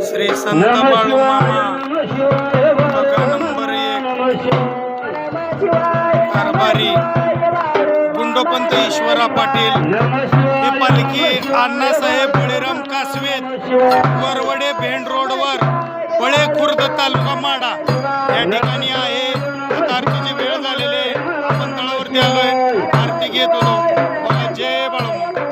श्री संत बाळूमामा बघा नंबर 1 कारभारी गुंडोपंत ईश्वरा पाटील ही पालखी अण्णासाहेब बळीराम कासवेत वरवडे भेंड रोडवर बळे खुर्द तालुका माडा या ठिकाणी आहे. आता आरतीची वेळ झालेली आहे. आपण तळावरती आलोय, आरती घेत होतो. बघा, जय बाळूमामा.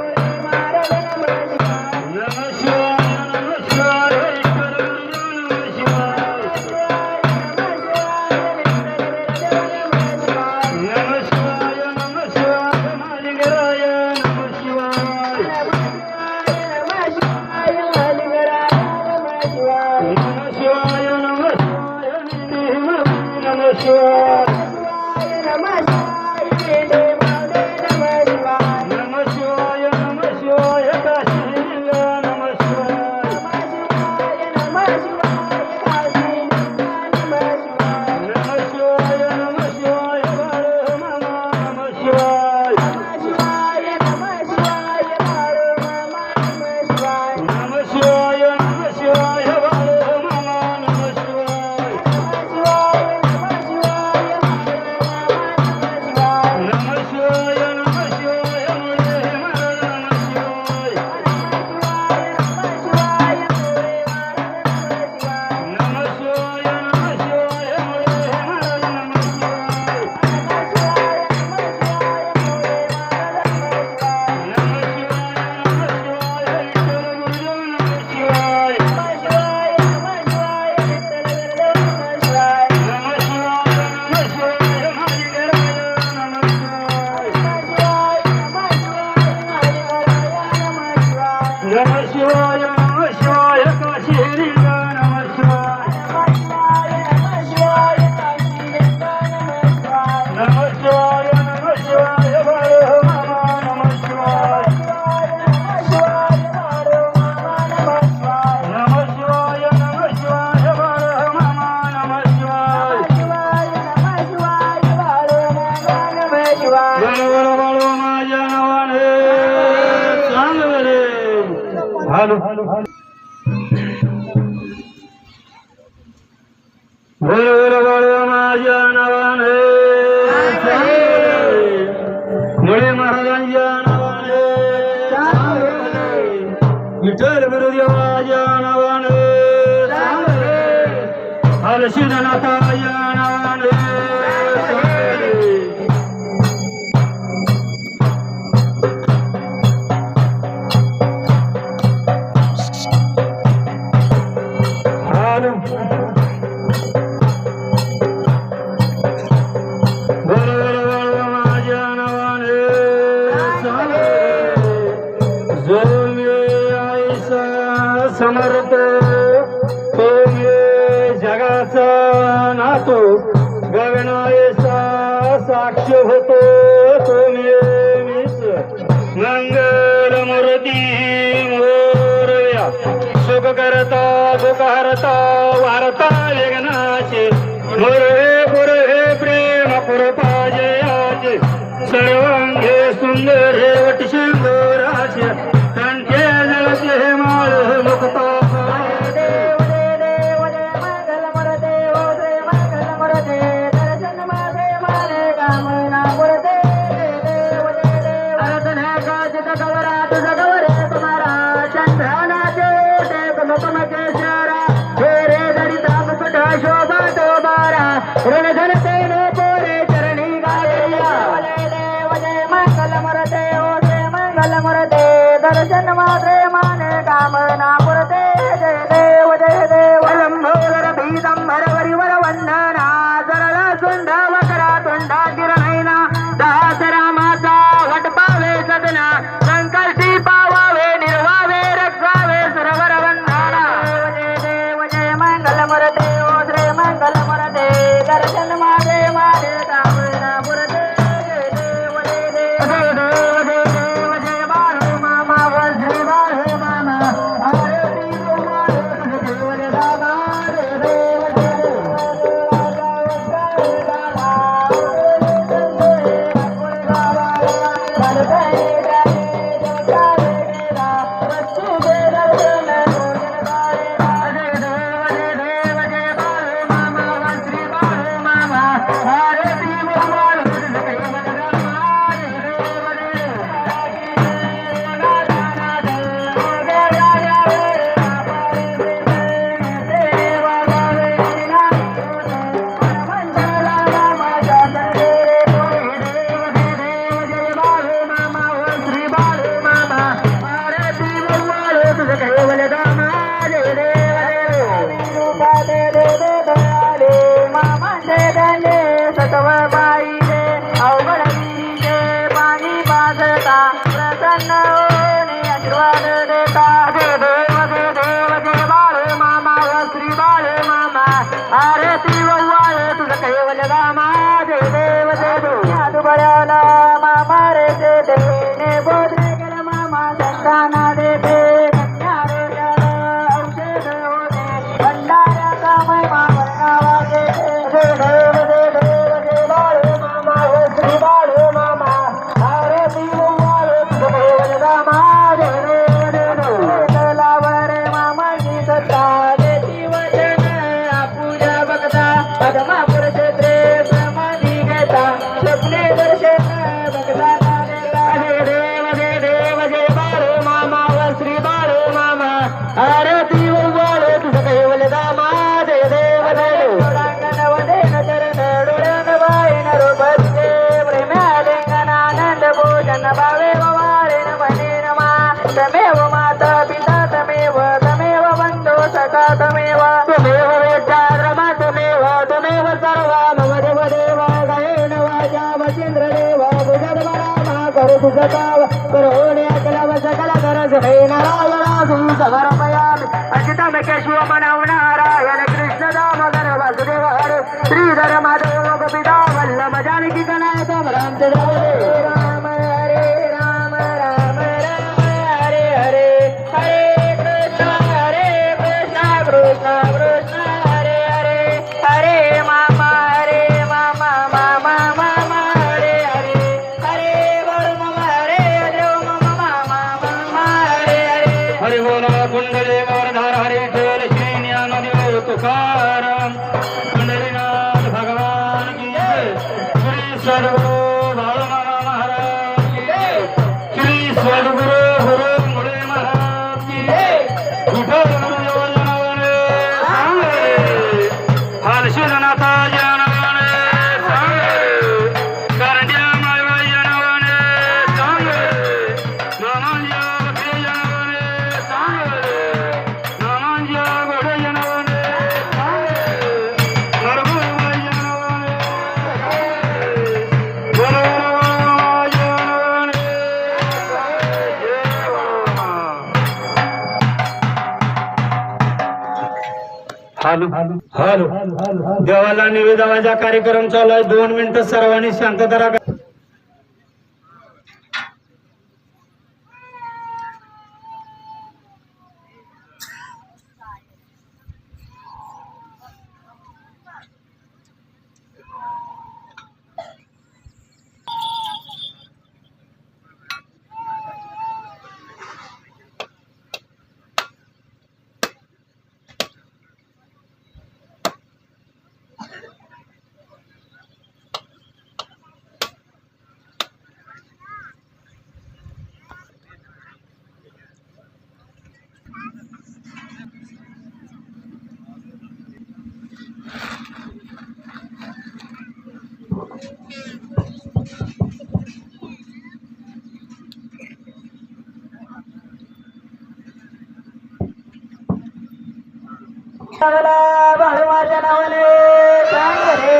मुळे महाराजांच्या नावाने विठ्ठल गुरुदेवाच्या नावाने हलसिद्धनाथाच्या नावाने समर्थ तो जगाचा नातो गगनायसा साक्ष होतो तो मीच मंगल मूर्ती मोरया सुख करता दुःख हरता वार्ता लेगनाचे पुरे प्रेम पुरपाजयाचे सर्वांगे सुंदर वटशंभराचे कंठे जळते माळ मुक्ता मंगल बघता देती वचन पूजा बघता पद्मापूर क्षेत्रे समाधी घेता स्वप्ने दर्शन बघता हे देव जय बाळू मामा व श्री बाळू मामा आरती वाळू तुझं कैवल दामा जय देव देव वदेन चरण डोळ्यान वाईन रूपते प्रेमालिंगनानंद भोजन भावे वारेण मने नमा तमेव माता पिता तमेव बंधु सखा तमेव वेद्याद्रमा तमेव सर्वा मम देव देव गायेन वाचा वचेंद्र देव भुजद्वरामा करो तुझकाव करोणे अकलव सकल करस हे नारायणासु समर्पयामि अच्युतम केशव मनव नारायण कृष्ण दामोदर वासुदेव हरे श्रीधर माधव गोपिता वल्लभ जानकी कनायकम रामचंद्र राम हरे राम राम राम हरे हरे हरे कृष्ण कृष्ण कृष्ण हरे हरे हरे मामा मामा मामा हरे हरे हरे बळ मामा हरे देव मामा मामा हरे हरे हरि बोल कुंडले गौरधार हरे बोल श्री ज्ञानदेव तुकाराम पंढरीनाथ भगवान की जय श्री सद्गुरु बाळूमामा महाराज की जय श्री सद्गुरु गुरु मुळे महाराज की जय विठ्ठल गुरुजनाने सांगे हर्षनाथा जनाने सांगे करंड्या मायबाई जनाने सांगे नामांजा भक्ती जनाने सांगे नामांजा गोडे जनाने सांगे नरगुरुबाई जनाने गुरुबाई जनाने हॅलो हॅलो देवाला निवेदनाचा कार्यक्रम चालू आहे 2 मिनिटं सर्वांनी शांतता राखा बाळूमाच्या नावाने सांग रे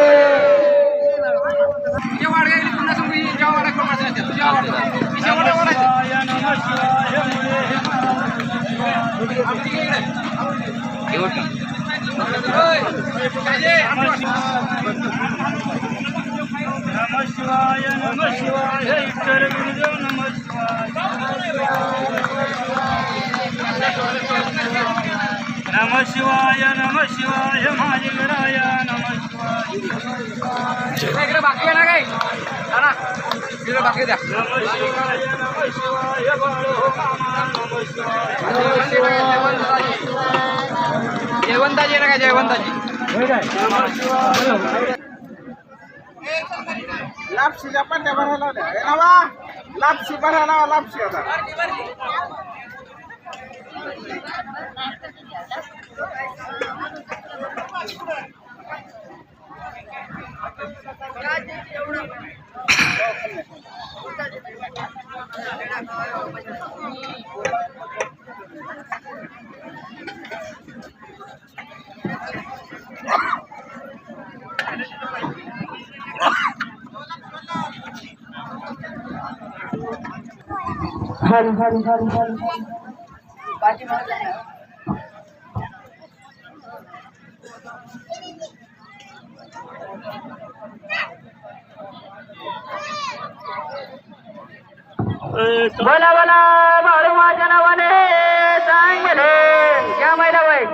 नमः शिवाय इतर गुरुदेव नमः शिवाय माझी गराया नमः शिवाय बाकी ना काय बाकी द्या नमः शिवाय बाळो मामा नमः शिवाय जयवंताजी ना काय जयवंताजी नमः शिवाय लापशीच्या पट्ट्या भरायला लापशी भरायला लापशी आता हरी हरी हरी हरी बाकी बोला बोला बाळूमाच्या नावाने चांगले या महिला बाई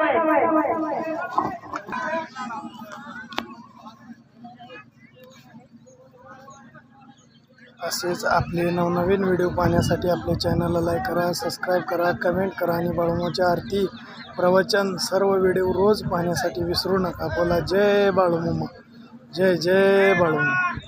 असेच आपले नवनवीन व्हिडिओ पाहण्यासाठी आपल्या चॅनलला लाईक करा, सबस्क्राईब करा, कमेंट करा आणि बाळूमामाच्या आरती प्रवचन सर्व व्हिडिओ रोज पाहण्यासाठी विसरू नका. बोला जय बाळूमामा, जय जय बाळूमामा.